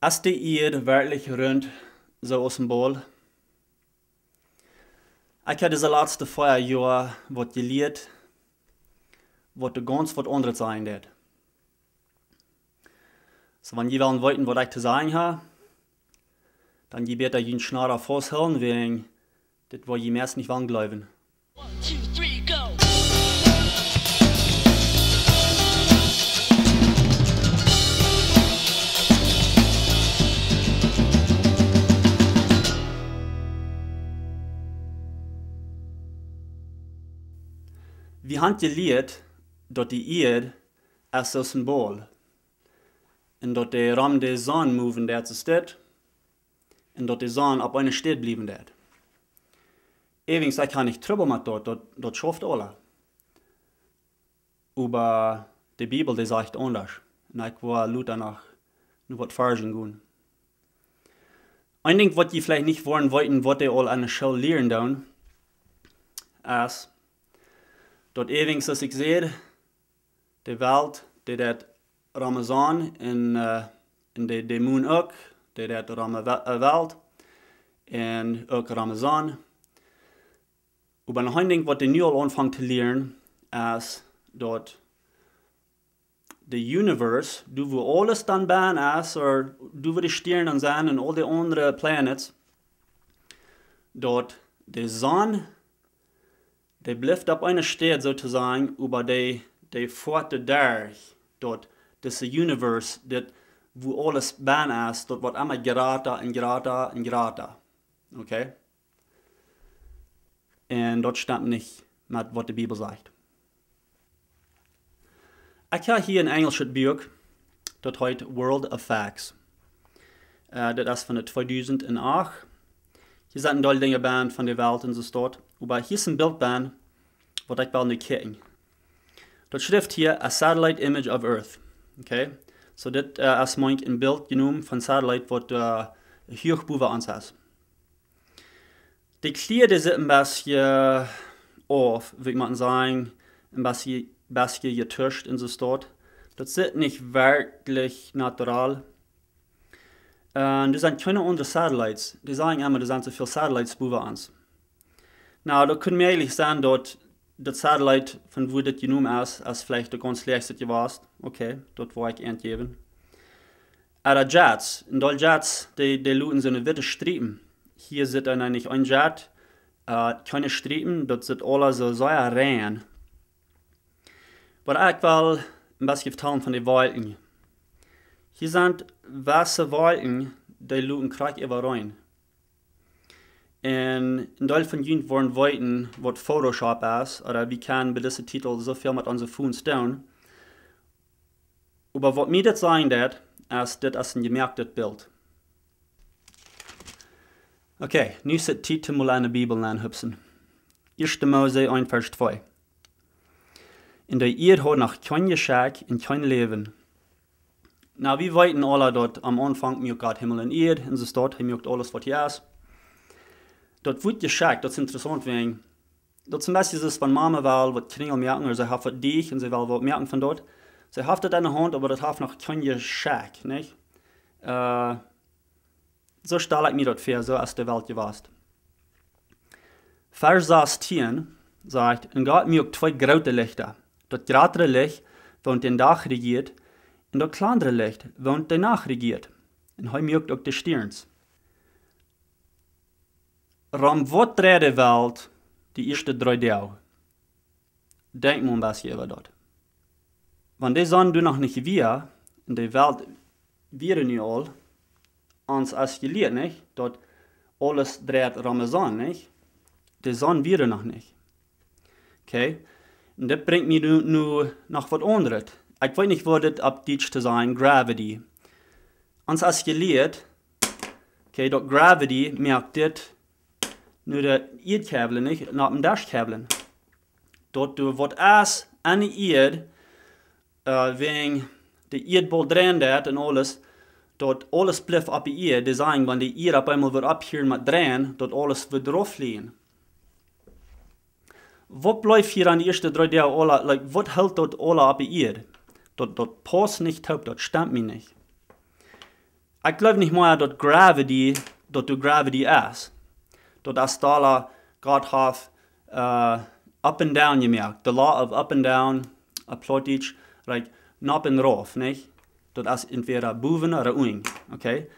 Als die Erde wirklich rund so aus dem Ball. Ich habe diese letzten 4 Jahre was geleerd, was ganz was anderes sein wird. So, wenn ihr wollen, was ich zu sagen habe, dann gebt ihr schneller festhalten, wegen das, was ihr meist nicht wollen glauben. 1, 2, 3, go! Wir haben geleerd dat die Erde ist als een bal. En dat de ram de zon moven der zu steht. En dat de zon op eine steht bleiben der. Ewings, ich kann nicht Trouble mit dat schafft alle. Aber die Bibel, die sagt anders. Und ich war Luther nach nur was Fargen gehen. Ein Ding, was die vielleicht nicht wollen wollten, was die all an der Schule lernen dann, ist, dat ewings als ich sehe, die Welt, die dat Ramazan in de Moon ook, die dat Welt en ook Ramazan. Aber noch ein Ding, was die nu al anfangen zu lernen, ist, dat the universe, du wo alles dann ben ist, oder du wo die Sternen zijn en all die andere planets, dat die Sonne, die bleibt auf einer Stelle sozusagen, über die forte durch, dort, das Universe, das, wo alles ben ist, dort wird immer gerater und gerater und gerater. Okay? Und dort stimmt nicht mit, was die Bibel sagt. Ich habe hier ein englisches Buch, das heißt World of Facts. Das ist von 2008. Hier sind ein paar Dinge bei von der Welt und so dort. Aber hier ist ein Bild bei, was ich will nicht kicken. Das schrift hier, a satellite image of Earth. Okay? So das ist ein Bild genommen von Satellite, was hoch boven uns ist. Die Kleider sind ein bisschen auf, würde man sagen, ein bisschen getuscht in so dort. Das ist nicht wirklich natural. Das sind keine anderen Satellites. Die sagen immer, da sind so viele Satellites boven uns. Nou, da können wir ehrlich sein, dass das Satellite, von wo das genommen ist vielleicht der ganz schlechteste gewesen. Okay, das war ich entgeben. Aber Jets, in den Jets, die luten so eine witte Stripen. Hier sind dann nicht ein Jet, keine Stripen, das sind alle so sehr rein. Aber ich will ein bisschen vertellen von den Wolken. Hier sind weiße Wolken, die luten Krieg über rein. En een deel van jullie worden weten wat Photoshop is, oder wie kann bei diesem Titel so viel mit unseren Phones tun. Aber was mir das sagen wird, ist, das ist ein gemerktes Bild. Okay, nu ist es Zeit, mal eine Bibel anhüpfen. 1. Mose 1, Vers 2. In der Erde hat noch kein Geschenk und kein Leben. Na, wir weten alle, dass am Anfang mir Gott Himmel und Erde, und so dort, mir alles, was hier ist. Dat wordt geschakt, dat is interessant wegen. Dat zum Beispiel ist, wenn Mama will, was Kinder merken, oder sie hat was dich und sie will was merken von dort. Sie hat das in der Hand, aber das hat noch kein Geschenk, nicht? So stelle ich mir das vor, so ist die Welt gewesen. Vers 16 sagt, und Gott mögt 2 große Lichter. Das größere Licht, während den Tag regiert, und das kleinere Licht, während die Nacht regiert. Und er mögt auch die Sterns. Ram wat dreht die Welt die ersten 3 Tage? Denk mal ein bisschen über das. Wenn die Sonne noch nicht wir, in der Welt wir nicht all, uns als gelehrt nicht, dass alles dreht Ramazan nicht, die Sonne wir noch nicht. Okay? Und das bringt mich nur nach was anderes. Ich weiß nicht, was das auf Deutsch zu sagen, Gravity. Uns als gelehrt, okay, dass Gravity merkt das, nur der Erdkabel nicht, nach dem Dashkabel. Dort du wat as an die Erde, wegen der Erdball drehen dat und alles, dort alles bleibt auf die Erde, die sagen, wenn die Erde auf einmal wird abhören mit drehen, dort alles wird drauf liegen. Was bleibt hier an die ersten 3 Tage, was hält dort alle auf die Erde? Dort passt nicht, dort stimmt mir nicht. Ich glaube nicht mehr, dass du Gravity ist. Dass das da Gott hat up and down gemerkt. The law of up and down, plötzlich, like, nab und rauf, nicht? Das ist entweder boven oder unten, okay?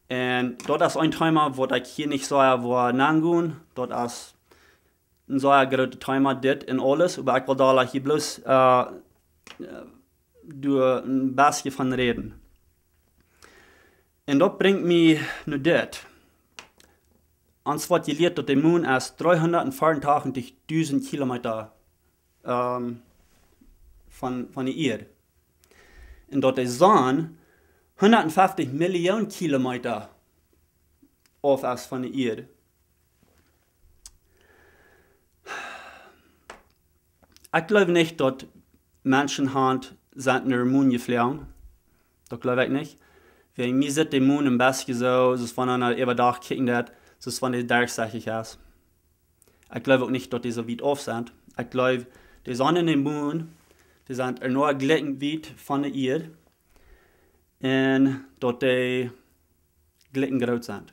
Und das ist ein Thema, wo ich hier nicht so nangun, das ist ein so großes Thema, das und alles, aber ich will da hier bloß ein bisschen von reden. Und das bringt mich nur das. Uns wird gelehrt, dass der Mond ist 384.000 Kilometer von der Erde. Und dass der Sonne 150 Millionen Kilometer auf ist von der Erde. Ich glaube nicht, dass Menschenhand sind in den Mond geflogen. Das glaube ich nicht. Wegen mir sieht der Mond ein bisschen so, dass wenn einer über Tag kicken hat, dass wenn der durchsichtig ist. Ich glaube auch nicht, dass die so weit auf sind. Ich glaube, die Sonne und der Mond, die sind nur gleich weit von der Erde. Und dass die gleich groß sind.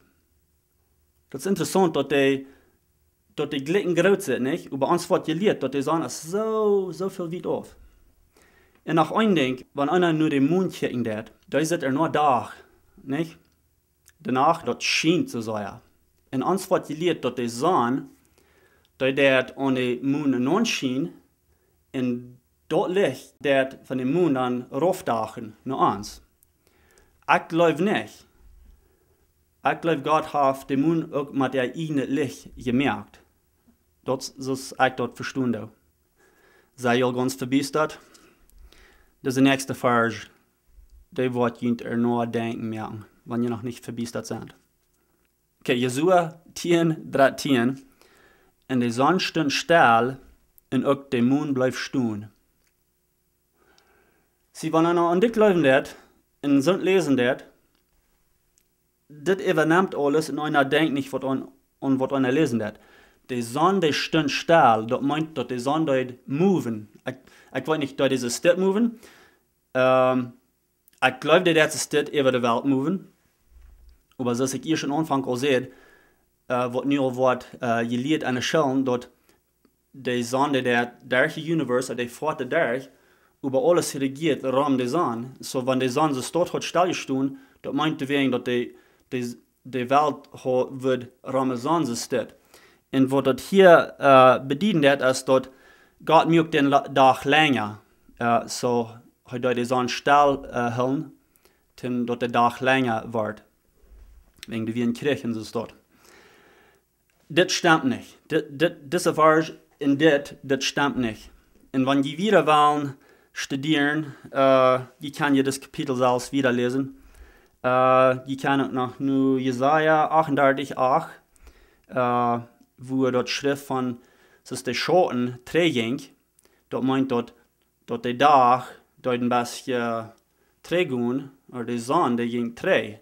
Das ist interessant, dass die gleich groß sind, nicht? Aber uns wird gelehrt, dass die Sonne ist so viel weit auf. Und nach einem Ding, wenn einer nur den Mond kicken hat, da ist nur da, nicht? Danach, das scheint so sehr. Und uns wird gelehrt, dass die Sonne, dat an den Mond non schien, und dort Licht, dat von dem Mond dann raufdachen, nur uns. Ich glaube nicht. Ich glaube, Gott hat den Mond auch mit der eigenen Licht gemerkt. Das ist ich dort verstanden. Sei ihr ganz verbiestert? Das ist der nächste Vers. Der wird ihr nur denken merken, wenn ihr noch nicht verbiestert seid. Okay, Jesua 10:13. Und die Sonne stund still, und auch der Mond bleibt stehen. Sie, wenn einer an dich glauben wird, und so lesen wird, das übernimmt alles, und einer denkt nicht, was einer lesen wird. Die Sonne, die stund still, das meint, dass die Sonne dort moven. Ich weiß nicht, dass diese Stadt moven. Ich glaube, dass die Stadt über die Welt moven. Aber so, ich hier schon Anfang auch sehe, wat nu al wordt geleerd aan de school, dat de zon, der Universum, der vorte durch, über alles regiert rund de zon. So, wenn die Sonne so dort hat stillgestanden, das meint wegen, dass die Welt wird rund de zon steht. Und was das hier bedient wird, ist, dass Gott mögt den Tag länger. So, hat die Sonne still halten, dass der Tag länger wird. Wegen der wir in Kirchen so dort. Das stimmt nicht. Diese Vers in das stimmt nicht. Und wenn die wieder wollen studieren, die kann ja das Kapitel selbst wieder lesen. Die kann auch noch nur Jesaja 38,8, wo dort Schrift von, das ist der Schoten, träging, dort meint dort der Tag, dort ein bisschen trägen, oder die Sonne, die ging träg.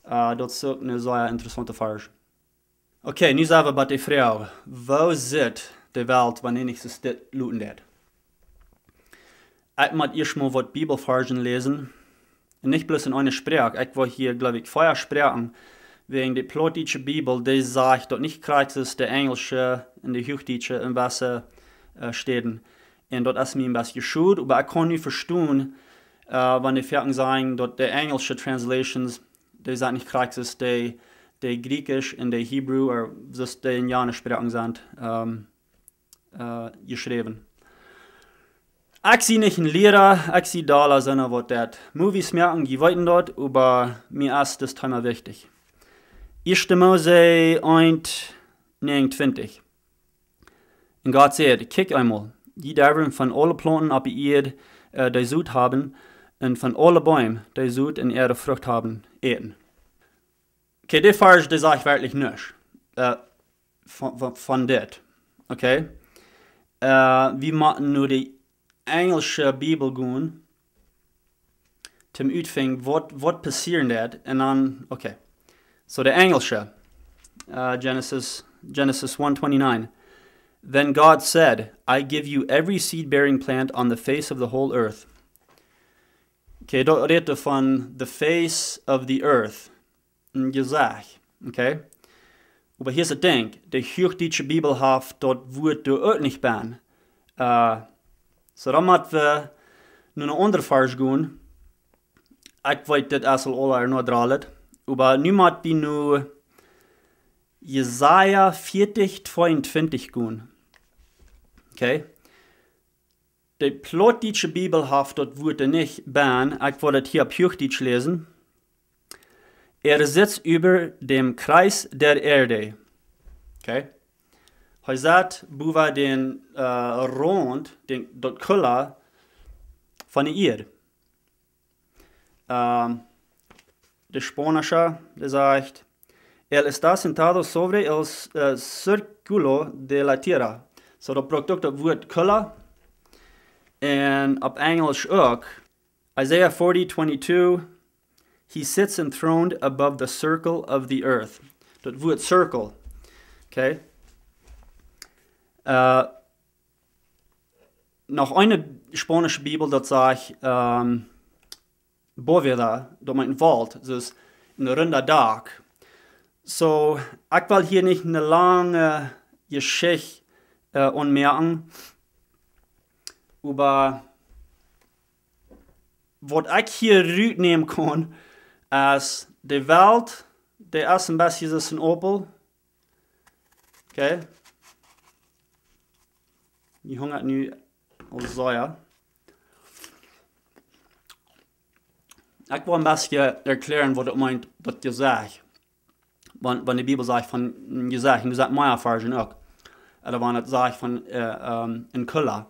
Das ist auch eine sehr interessante Vers. Okay, nu zijn we bij de vrouw. Wo zit de Welt wanneer ik ze dit looten deed? Ik moet eerst mal wat Bibelversen lesen. Und nicht bloß in einer Sprache. Ich will hier, glaube ich, vorher sprechen. Wegen der Plattdeutsche Bibel, die sagt, dass nicht Christus der Englische und der Hochdeutsche im Wasser stehen. Und das ist mir ein bisschen schuld, aber ich kann nicht verstehen, wenn die Ferien sagen, dass die englische Translations, die sagen nicht Christus, die Griechisch und die Hebrew, oder das die indianische Sprachen sind, geschrieben. Ich sehe nicht einen Lehrer, ich sehe da, sondern was dort Movies merken, die weiten dort, aber mir ist das Thema wichtig. 1. Mose 1:29. Und Gott sagt, kick einmal, die dürfen von allen Planten auf die Erde, die Sud haben, und von allen Bäumen, die Sud in ihre Frucht haben, eten. Okay, der Vers, der sage ich wirklich nicht. Von das. Okay? Wir machen nur die englische Bibel gehen, zum Utfing, was passiert das, und dann, okay. So der englische, Genesis 1:29. Then God said, I give you every seed-bearing plant on the face of the whole earth. Okay, dort redet von the face of the earth. Ein Gesicht. Okay? Aber hier ist das Ding, die hochdeutsche Bibel hat dort Wort du auch nicht bin. So dann müssen wir nur eine andere Vers gehen. Ich weiß, das ist alle noch dran. Aber nu müssen wir nur Jesaja 40, 22 gehen. Okay? Die plattdeutsche Bibel hat dort Worte nicht bin. Ich wollte das hier auf Hochdeutsch lesen. Er sitzt über dem Kreis der Erde. Okay? Er sagt, über den Rund, dort Kuller von der Erde. Der Spanische, der sagt, él está sentado sobre el círculo de la tierra. So, dat braucht ook dat woord kulla. En op Engels ook. Isaiah 40:22. He sits enthroned above the circle of the earth. Dat woord circle. Okay. Nog een Spanische Bibel dat sagt, bóveda, dat meint Wald. Dus een runder dak. So, ich will hier nicht eine lange Geschichte anmerken, aber was ich hier rausnehmen kann, ist, die Welt, die ist ein bisschen so ein Opel. Okay? Die hungert nu als Säuer. Ich will ein bisschen erklären, was das meint, was ihr sagt. Wenn die Bibel sagt von Jesaja, und gesagt meine Version auch. Oder wenn es sagt von in Kulla.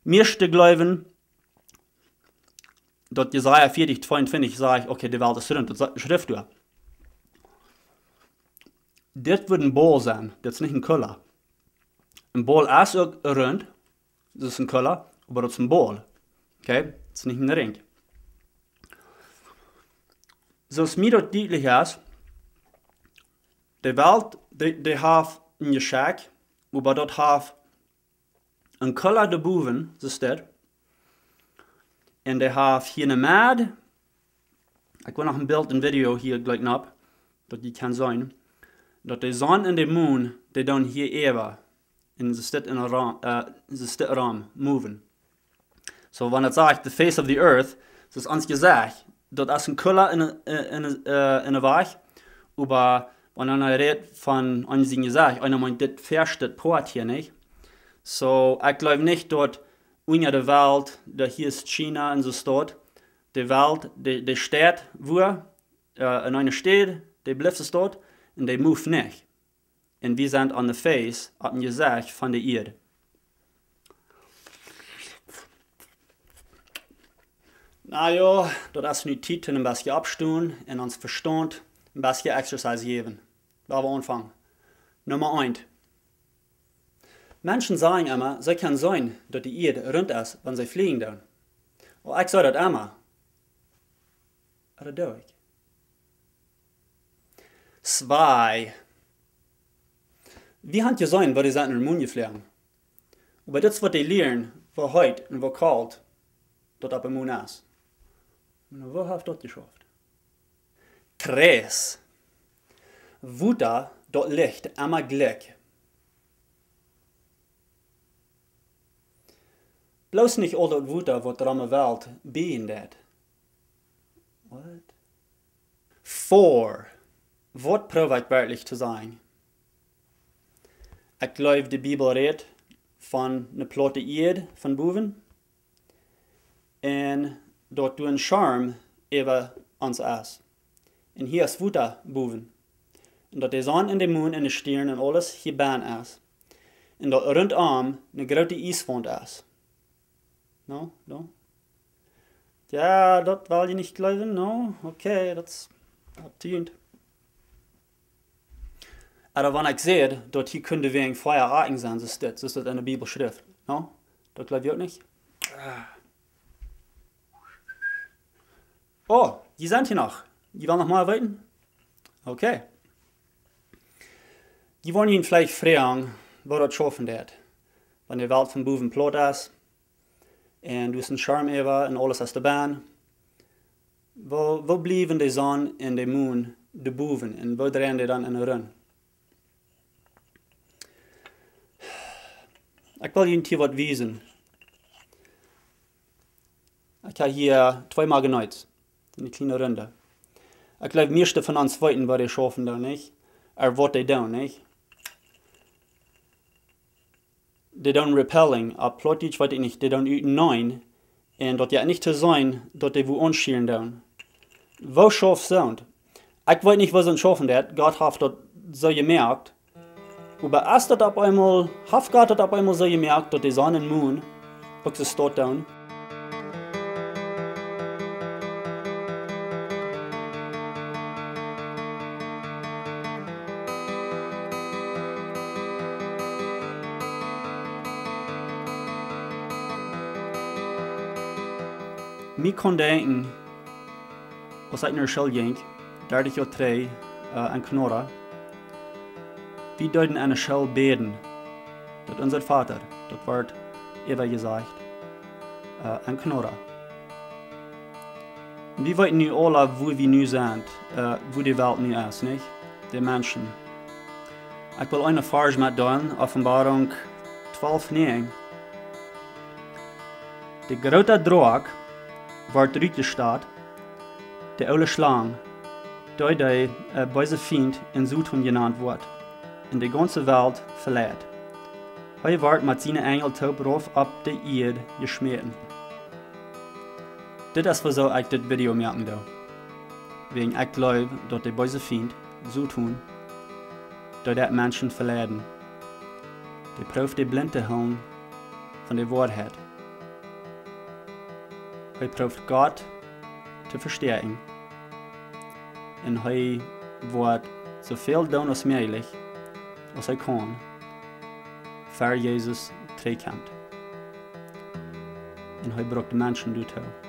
Mir steht glauben, dass Jesaja 40, 22 sagt, okay, die Welt ist rund, das sagt die Schrift durch. Das wird ein Ball sein, das ist nicht ein Kulla. Ein Ball ist auch rund, das ist ein Kulla, aber das ist ein Ball. Okay, das ist nicht ein Ring. So es mir dort deutlich ist, die Welt, die hat ein Geschenk, aber dort hat ein Kulla de boven, so steht. Und die hat hier eine Mad. Ich will noch ein Bild, ein Video hier gleich ab, dass die kann sein. Dass die Sonne und der Mond, die dann hier ever, und sie steht in einem Raum, moven. So, wenn es sagt, the face of the earth, das ist uns gesagt, das ist ein Kulla in der Weich, aber wenn einer redet von einem gesagt, einer meint, das versteht Port hier nicht. So, ich glaube nicht, dort unter der Welt, da hier ist China und so steht, die Welt, die steht, wo, in einer steht, die bleibt es dort, und die move nicht. Und wir sind an der Face, hat ein gesagt, von der Erde. Na ja, das ist nu Zeit, ein bisschen abstehen und uns Verstand ein bisschen Exercise geben. Da wir anfangen. Nummer 1. Menschen sagen immer, sie können sein, dass die Erde rund ist, wenn sie fliegen dann. Und ich sage das immer. Aber das tue ich. 2. Wie haben die sein, weil die sind in den Mund geflogen? Aber das, was die lernen, was heute und was kalt, dort auf dem Mund ist. Und wo hat das geschafft? 3. Wuta, dort liegt immer Glück. Bloß nicht all das Wuta, was der am Welt behindert. What? 4. Was probiert wirklich zu sein? Ich glaube, die Bibel redet von einer platte Erde von Boven. Und dort du ein Charme über uns ist. Und hier ist Wuta Boven. Und dort die Sonne und der Mond und die Sterne und alles hier baan ist. Und dort rundum eine große Eiswand ist. No? No? Ja, das will ich nicht glauben. No? Okay, das hat aber wenn ich sehe, dort hier könnte wegen Feuer Arten sein, so ist das in der Bibelschrift. No? Das glaube ich auch nicht. Oh, die sind hier noch. Die wollen noch mal weiten? Okay. Die wollen Ihnen vielleicht fragen, wo das schaffen wird. Wenn die Welt von Boven platt ist, und du hast einen Charme über und alles aus der Bahn, Wo blijven de zon en de maan de boven en waar draaien die dan in een run? Ik wil jullie hier wat wijzen. Ik heb hier 2 Mal genutzt, in die kleine Runde. Ich glaube, meeste von uns weten, was die schaffen da, nicht? Was die tun, nicht? Die tun repelling, aber plötzlich weiß ich nicht, die tun üten nein, und dort ja nicht zu sein, dort die wo unschielen tun. Wo schafft sind? Ich weiß nicht, was sie schaffen, Gott hat das so gemerkt. Aber erst hat Gott das auf einmal so gemerkt, dass die Sonne und Mond auch so dort tun. Mir kon denken, als ik naar de school ging, 30 jaar 3, in Knora, wie deuten an der School beten, dat unser Vater, dat wordt even gezegd, in Knora. Wir weten nu alle, wo wir nu sind, wo die Welt nu ist, nicht? Die Menschen. Ich will eine Frage mit doen, Offenbarung 12:9. De grote draak, waar het Rüte staat, de oude slang, die de böse Feind in Satan genannt wordt, in de ganze Welt verleiht. Hij wordt met zijn Engeltop rauf op de Erde geschmeten. Dit is wieso ik dit Video merken doe. Wegen ik glaube, dat de böse Feind, Satan, die dat Menschen verleiden. Die proeft de blind te houden van de waarheid. Hij proeft Gott te versterken. En hij wordt zoveel doen als mogelijk, als hij kan, voor Jezus terugkomt. En hij brengt de mensen doorheen.